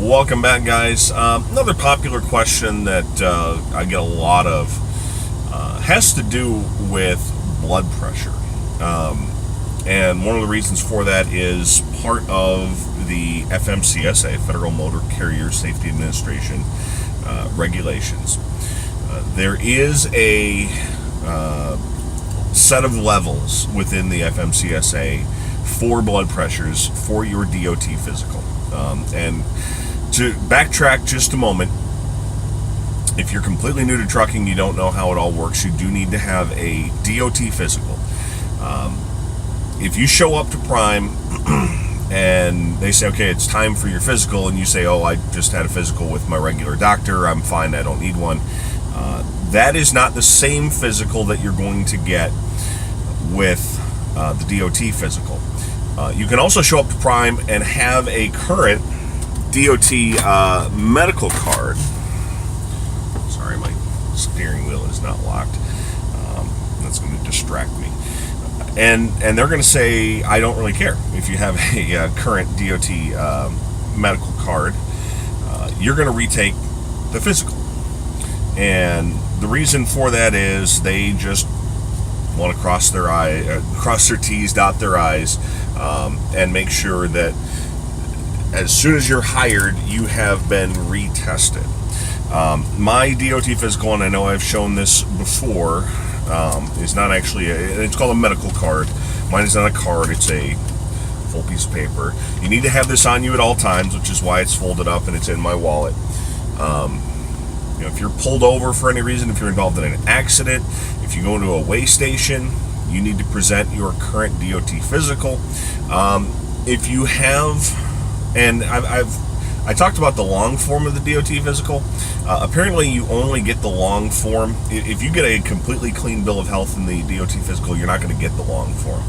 Welcome back, guys. Another popular question that I get a lot of has to do with blood pressure. And one of the reasons for that is part of the FMCSA, Federal Motor Carrier Safety Administration regulations. There is a set of levels within the FMCSA for blood pressures for your DOT physical. And to backtrack just a moment, if you're completely new to trucking, you don't know how it all works, you do need to have a DOT physical. If you show up to Prime and they say, okay, it's time for your physical, and you say, oh, I just had a physical with my regular doctor, I'm fine, I don't need one, that is not the same physical that you're going to get with the DOT physical. You can also show up to Prime and have a current DOT medical card. Sorry, my steering wheel is not locked. That's going to distract me. And they're going to say, I don't really care if you have a current DOT medical card. You're going to retake the physical. And the reason for that is they just want to cross their T's, dot their I's, and make sure that as soon as you're hired, you have been retested. My DOT physical, and I know I've shown this before, is not actually it's called a medical card. Mine is not a card, it's a full piece of paper. You need to have this on you at all times, which is why it's folded up and it's in my wallet. If you're pulled over for any reason, if you're involved in an accident, if you go into a weigh station, you need to present your current DOT physical. If you have, and I talked about the long form of the DOT physical. Apparently, you only get the long form. If you get a completely clean bill of health in the DOT physical, you're not going to get the long form.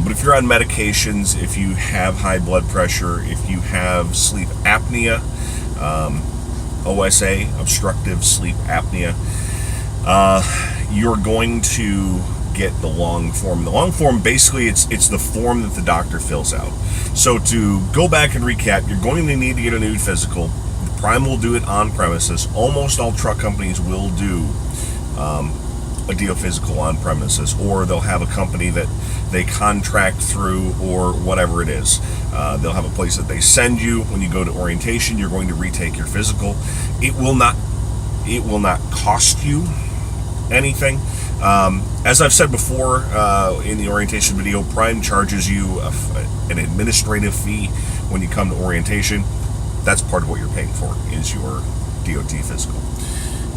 But if you're on medications, if you have high blood pressure, if you have sleep apnea, OSA, obstructive sleep apnea, you're going to get the long form. The long form, basically, it's the form that the doctor fills out. So to go back and recap, you're going to need to get a new physical. Prime will do it on premises. Almost all truck companies will do a DO physical on premises, or they'll have a company that they contract through, or whatever it is. They'll have a place that they send you. When you go to orientation, you're going to retake your physical. It will not cost you anything. As I've said before in the orientation video, Prime charges you an administrative fee when you come to orientation. That's part of what you're paying for, is your DOT physical.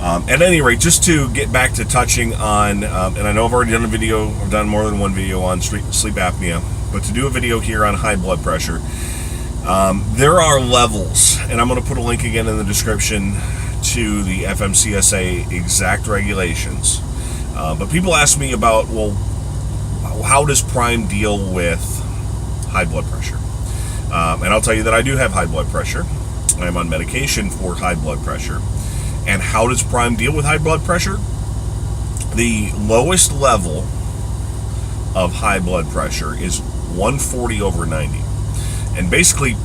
At any rate, just to get back to touching on, and I know I've already done a video, I've done more than one video on sleep apnea, but to do a video here on high blood pressure, there are levels, and I'm going to put a link again in the description to the FMCSA exact regulations. But people ask me about, well, how does Prime deal with high blood pressure? And I'll tell you that I do have high blood pressure. I'm on medication for high blood pressure. And how does Prime deal with high blood pressure? The lowest level of high blood pressure is 140/90. And basically,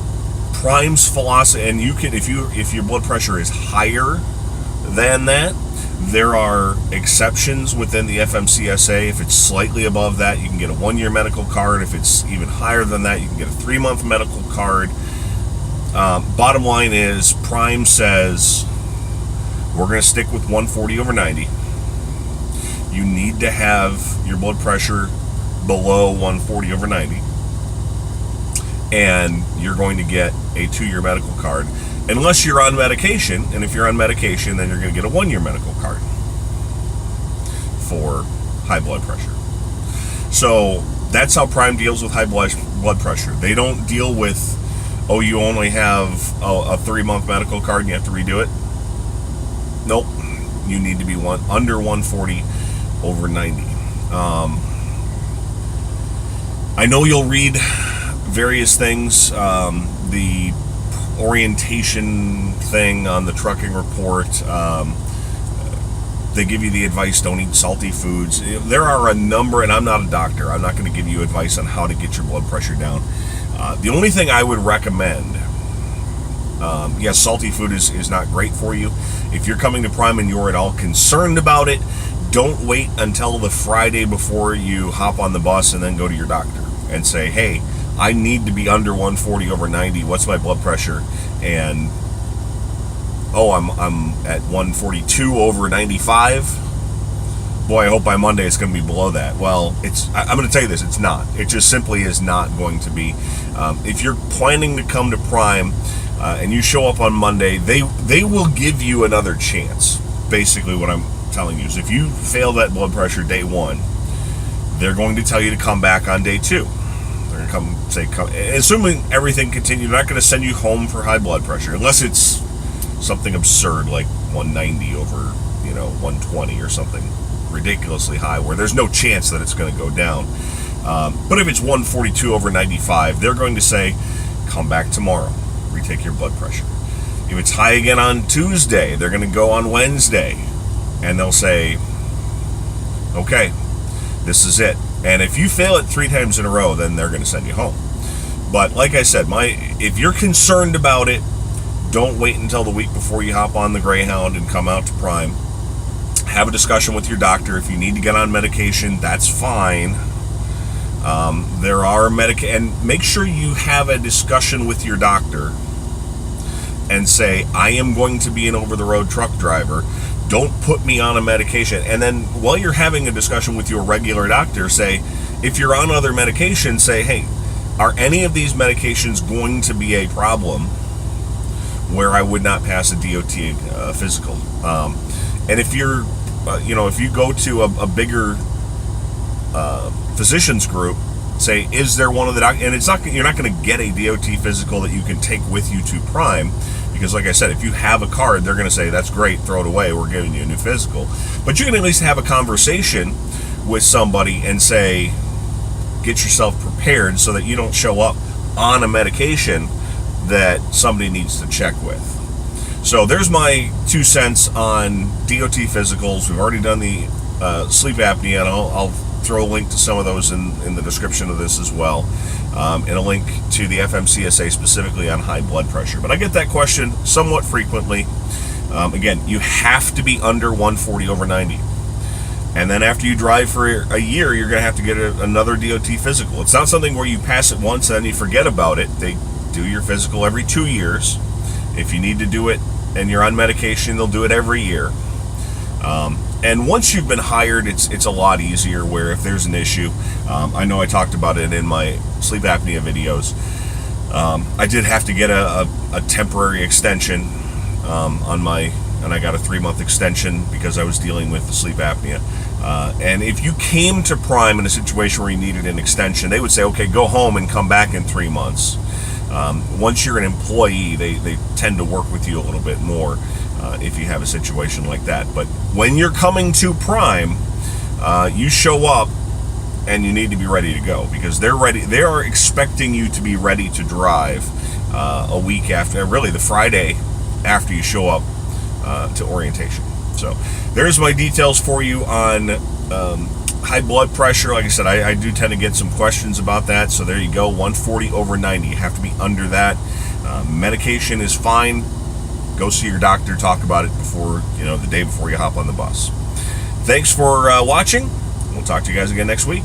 Prime's philosophy, and you can, if your blood pressure is higher than that, there are exceptions within the FMCSA. If it's slightly above that, you can get a 1-year medical card. If it's even higher than that, you can get a 3-month medical card. Bottom line is, Prime says, we're going to stick with 140/90. You need to have your blood pressure below 140/90. And you're going to get a 2-year medical card. Unless you're on medication, and if you're on medication, then you're going to get a 1-year medical card for high blood pressure. So that's how Prime deals with high blood pressure. They don't deal with, oh, you only have a 3-month medical card and you have to redo it. Nope. You need to be under 140/90. I know you'll read various things. The orientation thing on the trucking report, they give you the advice, don't eat salty foods. There are a number, and I'm not a doctor, I'm not going to give you advice on how to get your blood pressure down. The only thing I would recommend Yes, salty food is not great for you. If you're coming to Prime and you're at all concerned about it, don't wait until the Friday before you hop on the bus and then go to your doctor and say, hey, I need to be under 140/90. What's my blood pressure? And I'm at 142/95. Boy, I hope by Monday it's going to be below that. Well, I'm going to tell you this, it's not. It just simply is not going to be. If you're planning to come to Prime and you show up on Monday, they will give you another chance. Basically what I'm telling you is if you fail that blood pressure day 1, they're going to tell you to come back on day 2. They're going to come, assuming everything continues, they're not going to send you home for high blood pressure, unless it's something absurd like 190 over, 120 or something ridiculously high where there's no chance that it's going to go down. But if it's 142/95, they're going to say, come back tomorrow, retake your blood pressure. If it's high again on Tuesday, they're going to go on Wednesday and they'll say, okay, this is it. And if you fail it 3 times in a row, then they're going to send you home. But like I said, if you're concerned about it, don't wait until the week before you hop on the Greyhound and come out to Prime. Have a discussion with your doctor. If you need to get on medication, that's fine. There are and make sure you have a discussion with your doctor and say, I am going to be an over-the-road truck driver. Don't put me on a medication. And then while you're having a discussion with your regular doctor, say, if you're on other medications, say, hey, are any of these medications going to be a problem where I would not pass a DOT physical? And if you're, if you go to a bigger physicians group, say, is there one of the and you're not going to get a DOT physical that you can take with you to Prime, because like I said, if you have a card, they're going to say, that's great, throw it away, we're giving you a new physical. But you can at least have a conversation with somebody and say, get yourself prepared so that you don't show up on a medication that somebody needs to check with. So there's my 2 cents on DOT physicals. We've already done the sleep apnea, and I'll throw a link to some of those in the description of this as well, and a link to the FMCSA specifically on high blood pressure. But I get that question somewhat frequently. Again, you have to be under 140/90. And then after you drive for a year, you're going to have to get another DOT physical. It's not something where you pass it once and then you forget about it. They do your physical every 2 years. If you need to do it and you're on medication, they'll do it every year. And once you've been hired, it's a lot easier where if there's an issue, I know I talked about it in my sleep apnea videos. I did have to get a temporary extension and I got a 3-month extension because I was dealing with the sleep apnea. And if you came to Prime in a situation where you needed an extension, they would say, okay, go home and come back in 3 months. Once you're an employee, they tend to work with you a little bit more if you have a situation like that. But when you're coming to Prime, you show up and you need to be ready to go, because they're ready. They are expecting you to be ready to drive a week after, really the Friday after you show up to orientation. So there's my details for you on high blood pressure. Like I said, I do tend to get some questions about that. So there you go, 140/90. You have to be under that. Medication is fine. Go see your doctor, talk about it before, the day before you hop on the bus. Thanks for watching. We'll talk to you guys again next week.